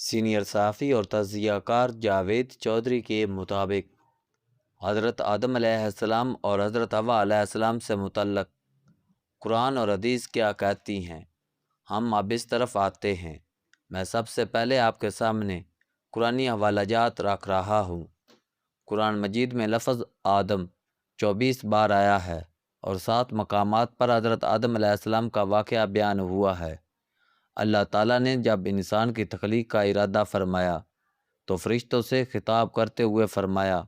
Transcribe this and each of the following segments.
Senior صحافی اور تجزیہ کار جاوید چودھری کے مطابق حضرت آدم علیہ السلام اور حضرت حوا علیہ السلام سے متعلق قرآن اور حدیث کیا کہتی ہیں، ہم اب اس طرف آتے ہیں۔ میں سب سے پہلے آپ کے سامنے قرآنی حوالہ جات رکھ رہا ہوں۔ قرآن مجید میں لفظ آدم 24 بار آیا ہے اور 7 مقامات پر حضرت آدم علیہ السلام کا واقعہ بیان ہوا ہے۔ اللہ تعالیٰ نے جب انسان کی تخلیق کا ارادہ فرمایا تو فرشتوں سے خطاب کرتے ہوئے فرمایا،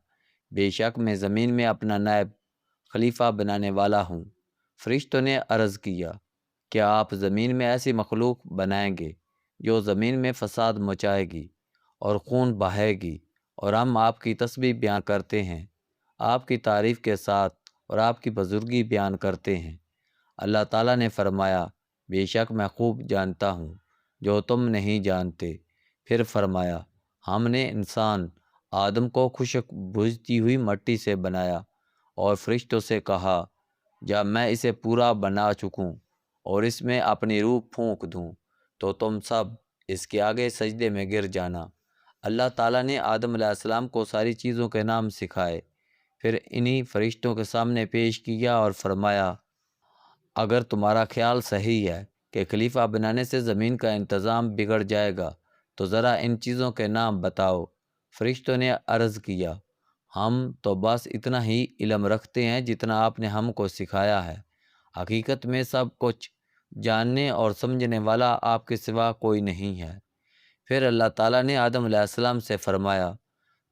بے شک میں زمین میں اپنا نائب خلیفہ بنانے والا ہوں۔ فرشتوں نے عرض کیا، کیا آپ زمین میں ایسی مخلوق بنائیں گے جو زمین میں فساد مچائے گی اور خون بہائے گی، اور ہم آپ کی تسبیح بیان کرتے ہیں، آپ کی تعریف کے ساتھ اور آپ کی بزرگی بیان کرتے ہیں۔ اللہ تعالیٰ نے فرمایا، بے شک میں خوب جانتا ہوں جو تم نہیں جانتے۔ پھر فرمایا، ہم نے انسان آدم کو خشک بجھتی ہوئی مٹی سے بنایا اور فرشتوں سے کہا، جب میں اسے پورا بنا چکوں اور اس میں اپنی روح پھونک دوں تو تم سب اس کے آگے سجدے میں گر جانا۔ اللہ تعالیٰ نے آدم علیہ السلام کو ساری چیزوں کے نام سکھائے، پھر انہی فرشتوں کے سامنے پیش کیا اور فرمایا، اگر تمہارا خیال صحیح ہے کہ خلیفہ بنانے سے زمین کا انتظام بگڑ جائے گا تو ذرا ان چیزوں کے نام بتاؤ۔ فرشتوں نے عرض کیا، ہم تو بس اتنا ہی علم رکھتے ہیں جتنا آپ نے ہم کو سکھایا ہے، حقیقت میں سب کچھ جاننے اور سمجھنے والا آپ کے سوا کوئی نہیں ہے۔ پھر اللہ تعالیٰ نے آدم علیہ السلام سے فرمایا،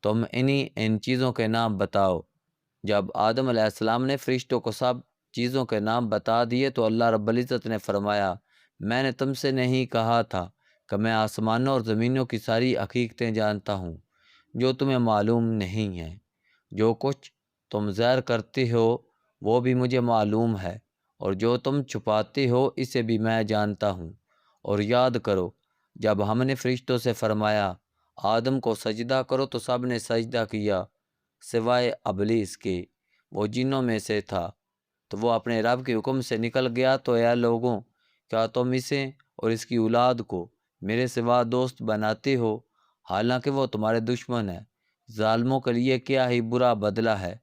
تم ان چیزوں کے نام بتاؤ۔ جب آدم علیہ السلام نے فرشتوں کو سب چیزوں کے نام بتا دیے تو اللہ رب العزت نے فرمایا، میں نے تم سے نہیں کہا تھا کہ میں آسمانوں اور زمینوں کی ساری حقیقتیں جانتا ہوں جو تمہیں معلوم نہیں ہیں؟ جو کچھ تم ظاہر کرتے ہو وہ بھی مجھے معلوم ہے، اور جو تم چھپاتے ہو اسے بھی میں جانتا ہوں۔ اور یاد کرو جب ہم نے فرشتوں سے فرمایا آدم کو سجدہ کرو تو سب نے سجدہ کیا سوائے ابلیس کے، وہ جنوں میں سے تھا، تو وہ اپنے رب کے حکم سے نکل گیا۔ تو اے لوگوں، کیا تم اسے اور اس کی اولاد کو میرے سوا دوست بناتے ہو، حالانکہ وہ تمہارے دشمن ہے؟ ظالموں کے لیے کیا ہی برا بدلہ ہے۔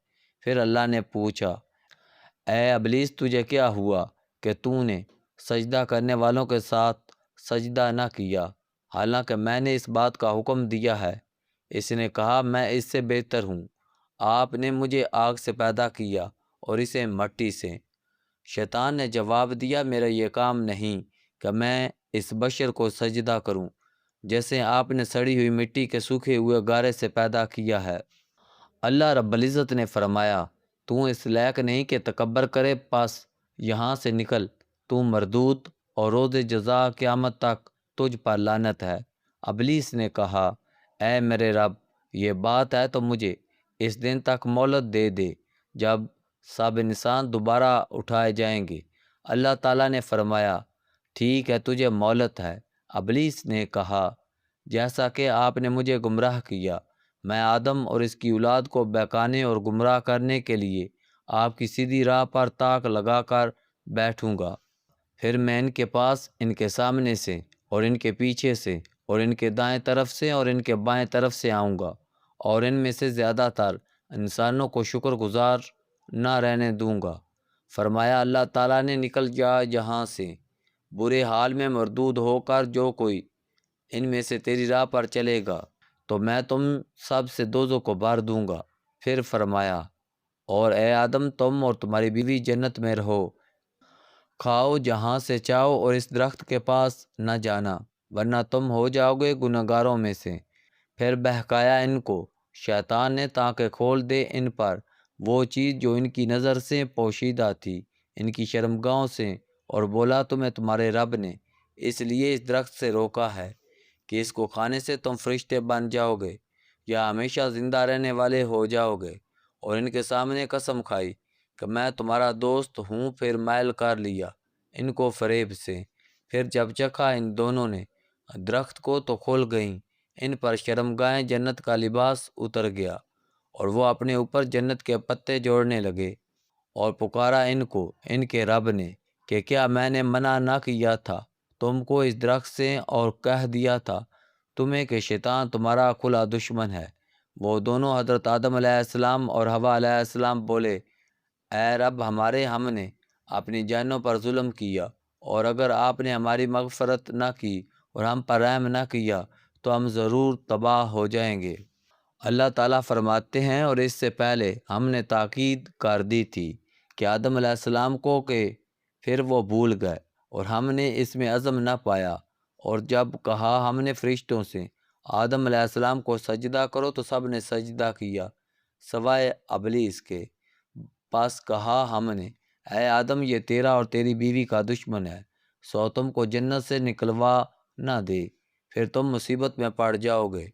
پھر اللہ نے پوچھا، اے ابلیس، تجھے کیا ہوا کہ تو نے سجدہ کرنے والوں کے ساتھ سجدہ نہ کیا، حالانکہ میں نے اس بات کا حکم دیا ہے؟ اس نے کہا، میں اس سے بہتر ہوں، آپ نے مجھے آگ سے پیدا کیا اور اسے مٹی سے۔ شیطان نے جواب دیا، میرا یہ کام نہیں کہ میں اس بشر کو سجدہ کروں جیسے آپ نے سڑی ہوئی مٹی کے سوکھے ہوئے گارے سے پیدا کیا ہے۔ اللہ رب العزت نے فرمایا، تو اس لائق نہیں کہ تکبر کرے، پس یہاں سے نکل، تو مردود، اور روز جزا قیامت تک تجھ پر لعنت ہے۔ ابلیس نے کہا، اے میرے رب، یہ بات ہے تو مجھے اس دن تک مہلت دے دے جب سب انسان دوبارہ اٹھائے جائیں گے۔ اللہ تعالیٰ نے فرمایا، ٹھیک ہے، تجھے مہلت ہے۔ ابلیس نے کہا، جیسا کہ آپ نے مجھے گمراہ کیا، میں آدم اور اس کی اولاد کو بہکانے اور گمراہ کرنے کے لیے آپ کی سیدھی راہ پر تاک لگا کر بیٹھوں گا۔ پھر میں ان کے پاس، ان کے سامنے سے اور ان کے پیچھے سے اور ان کے دائیں طرف سے اور ان کے بائیں طرف سے آؤں گا، اور ان میں سے زیادہ تر انسانوں کو شکر گزار نہ رہنے دوں گا۔ فرمایا اللہ تعالیٰ نے، نکل جا یہاں سے، برے حال میں مردود ہو کر، جو کوئی ان میں سے تیری راہ پر چلے گا تو میں تم سب سے دوزخ کو بھر دوں گا۔ پھر فرمایا، اور اے آدم، تم اور تمہاری بیوی جنت میں رہو، کھاؤ جہاں سے چاہو اور اس درخت کے پاس نہ جانا ورنہ تم ہو جاؤ گے گنہگاروں میں سے۔ پھر بہکایا ان کو شیطان نے تاکہ کھول دے ان پر وہ چیز جو ان کی نظر سے پوشیدہ تھی، ان کی شرمگاہوں سے، اور بولا، تمہیں تمہارے رب نے اس لیے اس درخت سے روکا ہے کہ اس کو کھانے سے تم فرشتے بن جاؤ گے یا ہمیشہ زندہ رہنے والے ہو جاؤ گے۔ اور ان کے سامنے قسم کھائی کہ میں تمہارا دوست ہوں، پھر مائل کر لیا ان کو فریب سے۔ پھر جب چکھا ان دونوں نے درخت کو تو کھل گئیں ان پر شرمگاہیں، جنت کا لباس اتر گیا، اور وہ اپنے اوپر جنت کے پتے جوڑنے لگے۔ اور پکارا ان کو ان کے رب نے کہ کیا میں نے منع نہ کیا تھا تم کو اس درخت سے، اور کہہ دیا تھا تمہیں کہ شیطان تمہارا کھلا دشمن ہے۔ وہ دونوں حضرت آدم علیہ السلام اور حوا علیہ السلام بولے، اے رب ہمارے، ہم نے اپنی جانوں پر ظلم کیا، اور اگر آپ نے ہماری مغفرت نہ کی اور ہم پر رحم نہ کیا تو ہم ضرور تباہ ہو جائیں گے۔ اللہ تعالیٰ فرماتے ہیں، اور اس سے پہلے ہم نے تاکید کر دی تھی کہ آدم علیہ السلام کو، کہ پھر وہ بھول گئے اور ہم نے اس میں عزم نہ پایا، اور جب کہا ہم نے فرشتوں سے آدم علیہ السلام کو سجدہ کرو تو سب نے سجدہ کیا سوائے ابلیس کے۔ پس کہا ہم نے، اے آدم، یہ تیرا اور تیری بیوی کا دشمن ہے، سو تم کو جنت سے نکلوا نہ دے، پھر تم مصیبت میں پڑ جاؤ گے۔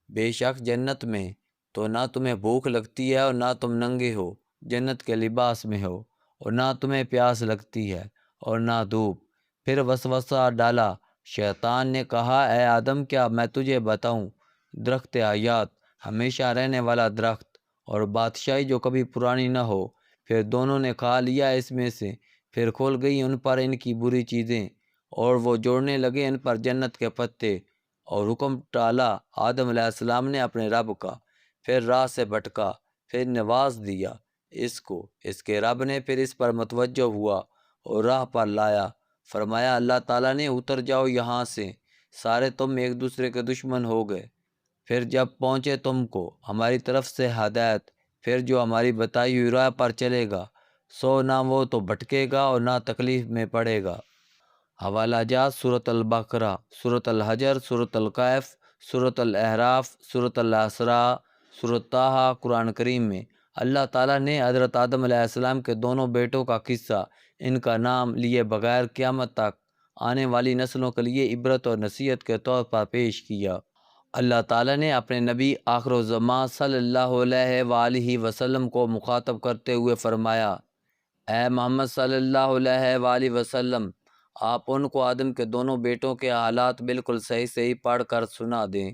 بے شک جنت میں تو نہ تمہیں بھوک لگتی ہے اور نہ تم ننگے ہو جنت کے لباس میں ہو، اور نہ تمہیں پیاس لگتی ہے اور نہ دھوپ۔ پھر وسوسہ ڈالا شیطان نے، کہا، اے آدم، کیا میں تجھے بتاؤں درخت حیات، ہمیشہ رہنے والا درخت، اور بادشاہی جو کبھی پرانی نہ ہو؟ پھر دونوں نے کھا لیا اس میں سے، پھر کھل گئی ان پر ان کی بری چیزیں، اور وہ جوڑنے لگے ان پر جنت کے پتے، اور حکم ٹالا آدم علیہ السلام نے اپنے رب کا، پھر راہ سے بھٹکا، پھر نواز دیا اس کو، اس کے رب نے پھر اس پر متوجہ ہوا اور راہ پر لایا۔ فرمایا اللہ تعالیٰ نے، اتر جاؤ یہاں سے، سارے تم ایک دوسرے کے دشمن ہو گئے۔ پھر جب پہنچے تم کو ہماری طرف سے ہدایت، پھر جو ہماری بتائی ہوئی راہ پر چلے گا، سو نہ وہ تو بھٹکے گا اور نہ تکلیف میں پڑے گا۔ حوالہ جات: سورۃ البقرہ، سورۃ الحجر، سورۃ الکہف، سورۃ الاعراف، سورۃ الاسراء، سورۃ طٰہٰ۔ قرآن کریم میں اللہ تعالیٰ نے حضرت آدم علیہ السلام کے دونوں بیٹوں کا قصہ ان کا نام لیے بغیر قیامت تک آنے والی نسلوں کے لیے عبرت اور نصیحت کے طور پر پیش کیا۔ اللہ تعالیٰ نے اپنے نبی آخر الزماں صلی اللہ علیہ وآلہ وسلم کو مخاطب کرتے ہوئے فرمایا، اے محمد صلی اللہ علیہ وآلہ وسلم، آپ ان کو آدم کے دونوں بیٹوں کے حالات بالکل صحیح صحیح پڑھ کر سنا دیں۔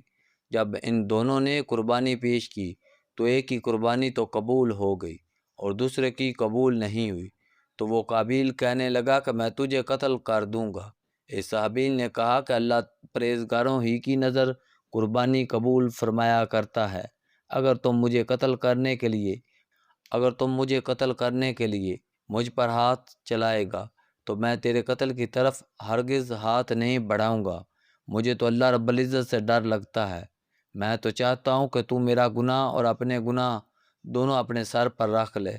جب ان دونوں نے قربانی پیش کی تو ایک کی قربانی تو قبول ہو گئی اور دوسرے کی قبول نہیں ہوئی، تو وہ قابیل کہنے لگا کہ میں تجھے قتل کر دوں گا۔ اس حابیل نے کہا کہ اللہ پرہیزگاروں ہی کی نظر قربانی قبول فرمایا کرتا ہے۔ اگر تم مجھے قتل کرنے کے لیے مجھ پر ہاتھ چلائے گا تو میں تیرے قتل کی طرف ہرگز ہاتھ نہیں بڑھاؤں گا۔ مجھے تو اللہ رب العزت سے ڈر لگتا ہے۔ میں تو چاہتا ہوں کہ تو میرا گناہ اور اپنے گناہ دونوں اپنے سر پر رکھ لے،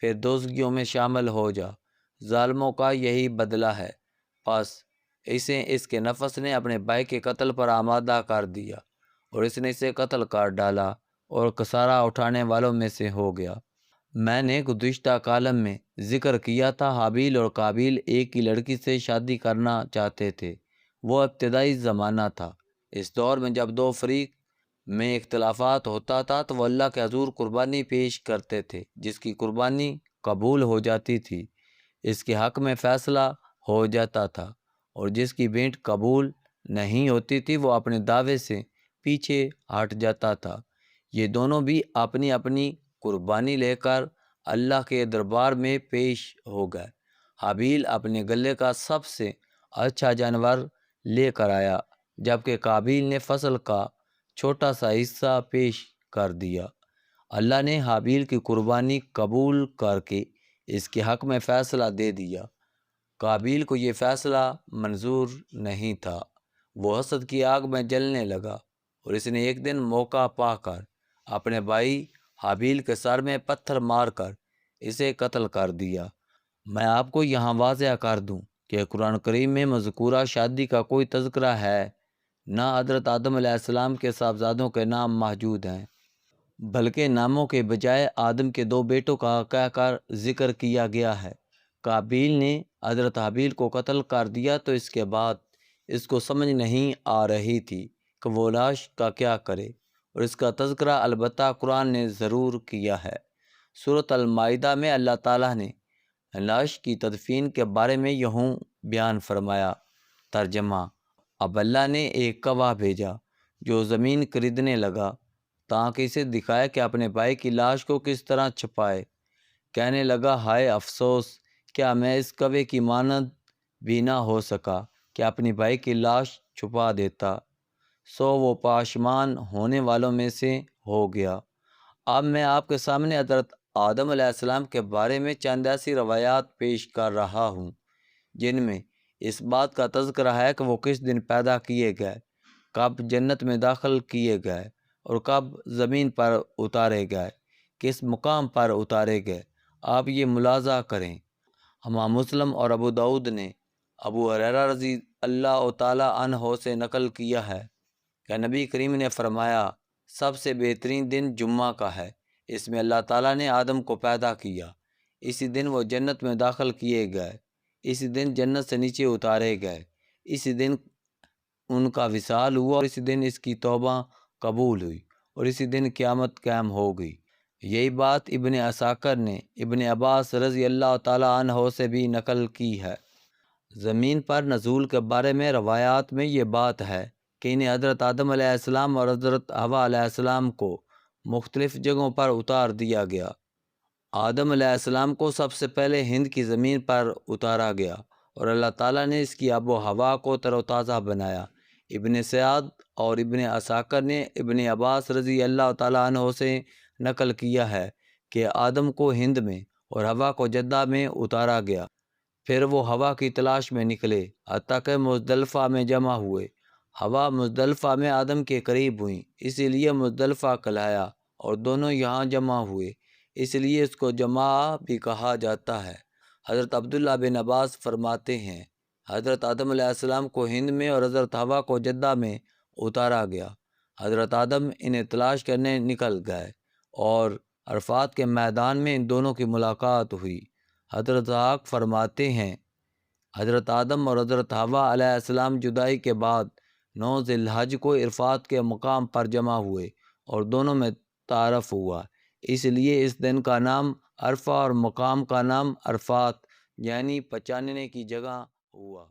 پھر دوزخیوں میں شامل ہو جا۔ ظالموں کا یہی بدلہ ہے۔ پس اس کے نفس نے اپنے بھائی کے قتل پر آمادہ کر دیا، اور اس نے اسے قتل کر ڈالا اور کسارہ اٹھانے والوں میں سے ہو گیا۔ میں نے گزشتہ کالم میں ذکر کیا تھا، حابیل اور قابیل ایک ہی لڑکی سے شادی کرنا چاہتے تھے۔ وہ ابتدائی زمانہ تھا۔ اس دور میں جب دو فریق میں اختلافات ہوتا تھا تو وہ اللہ کے حضور قربانی پیش کرتے تھے۔ جس کی قربانی قبول ہو جاتی تھی اس کے حق میں فیصلہ ہو جاتا تھا، اور جس کی بھیٹ قبول نہیں ہوتی تھی وہ اپنے دعوے سے پیچھے ہٹ جاتا تھا۔ یہ دونوں بھی اپنی اپنی قربانی لے کر اللہ کے دربار میں پیش ہو گئے۔ حابیل اپنے گلے کا سب سے اچھا جانور لے کر آیا، جبکہ قابیل نے فصل کا چھوٹا سا حصہ پیش کر دیا۔ اللہ نے حابیل کی قربانی قبول کر کے اس کے حق میں فیصلہ دے دیا۔ قابیل کو یہ فیصلہ منظور نہیں تھا۔ وہ حسد کی آگ میں جلنے لگا، اور اس نے ایک دن موقع پا کر اپنے بھائی حابیل کے سر میں پتھر مار کر اسے قتل کر دیا۔ میں آپ کو یہاں واضح کر دوں کہ قرآن کریم میں مذکورہ شادی کا کوئی تذکرہ ہے، نہ حضرت آدم علیہ السلام کے صاحبزادوں کے نام موجود ہیں، بلکہ ناموں کے بجائے آدم کے دو بیٹوں کا کہہ کر ذکر کیا گیا ہے۔ قابیل نے حضرت حابیل کو قتل کر دیا تو اس کے بعد اس کو سمجھ نہیں آ رہی تھی کہ وہ لاش کا کیا کرے، اور اس کا تذکرہ البتہ قرآن نے ضرور کیا ہے۔ سورۃ المائدہ میں اللہ تعالیٰ نے لاش کی تدفین کے بارے میں یوں بیان فرمایا۔ ترجمہ: اب اللہ نے ایک گواہ بھیجا جو زمین خریدنے لگا تاکہ اسے دکھائے کہ اپنے بھائی کی لاش کو کس طرح چھپائے۔ کہنے لگا، ہائے افسوس، کیا میں اس کوے کی مانند بھی نہ ہو سکا کہ اپنی بھائی کی لاش چھپا دیتا۔ سو وہ پاشمان ہونے والوں میں سے ہو گیا۔ اب میں آپ کے سامنے حضرت آدم علیہ السلام کے بارے میں چند ایسی روایات پیش کر رہا ہوں جن میں اس بات کا تذکرہ ہے کہ وہ کس دن پیدا کیے گئے، کب جنت میں داخل کیے گئے اور کب زمین پر اتارے گئے، کس مقام پر اتارے گئے۔ آپ یہ ملاحظہ کریں، امام مسلم اور ابو داؤد نے ابو ہریرہ رضی اللہ تعالیٰ عنہ سے نقل کیا ہے کہ نبی کریم نے فرمایا، سب سے بہترین دن جمعہ کا ہے، اس میں اللہ تعالیٰ نے آدم کو پیدا کیا، اسی دن وہ جنت میں داخل کیے گئے، اسی دن جنت سے نیچے اتارے گئے، اسی دن ان کا وصال ہوا اور اسی دن اس کی توبہ قبول ہوئی اور اسی دن قیامت قائم ہو گئی۔ یہی بات ابن عساکر نے ابن عباس رضی اللہ تعالیٰ عنہ سے بھی نقل کی ہے۔ زمین پر نزول کے بارے میں روایات میں یہ بات ہے کہ انہیں حضرت آدم علیہ السلام اور حضرت حوا علیہ السلام کو مختلف جگہوں پر اتار دیا گیا۔ آدم علیہ السلام کو سب سے پہلے ہند کی زمین پر اتارا گیا اور اللہ تعالیٰ نے اس کی آب و ہوا کو تر و تازہ بنایا۔ ابن سعد اور ابن عساکر نے ابن عباس رضی اللہ تعالیٰ عنہ سے نقل کیا ہے کہ آدم کو ہند میں اور حوا کو جدہ میں اتارا گیا، پھر وہ ہوا کی تلاش میں نکلے حتیٰ کہ مزدلفہ میں جمع ہوئے۔ حوا مزدلفہ میں آدم کے قریب ہوئیں، اسی لیے مزدلفہ کہلایا، اور دونوں یہاں جمع ہوئے، اس لیے اس کو جمع بھی کہا جاتا ہے۔ حضرت عبداللہ بن عباس فرماتے ہیں، حضرت آدم علیہ السلام کو ہند میں اور حضرت حوا کو جدہ میں اتارا گیا۔ حضرت آدم انہیں تلاش کرنے نکل گئے اور عرفات کے میدان میں ان دونوں کی ملاقات ہوئی۔ حضرت حق فرماتے ہیں، حضرت آدم اور حضرت حوا علیہ السلام جدائی کے بعد 9 ذی الحج کو عرفات کے مقام پر جمع ہوئے اور دونوں میں تعارف ہوا، اس لیے اس دن کا نام عرفہ اور مقام کا نام عرفات یعنی پہچاننے کی جگہ ہوا۔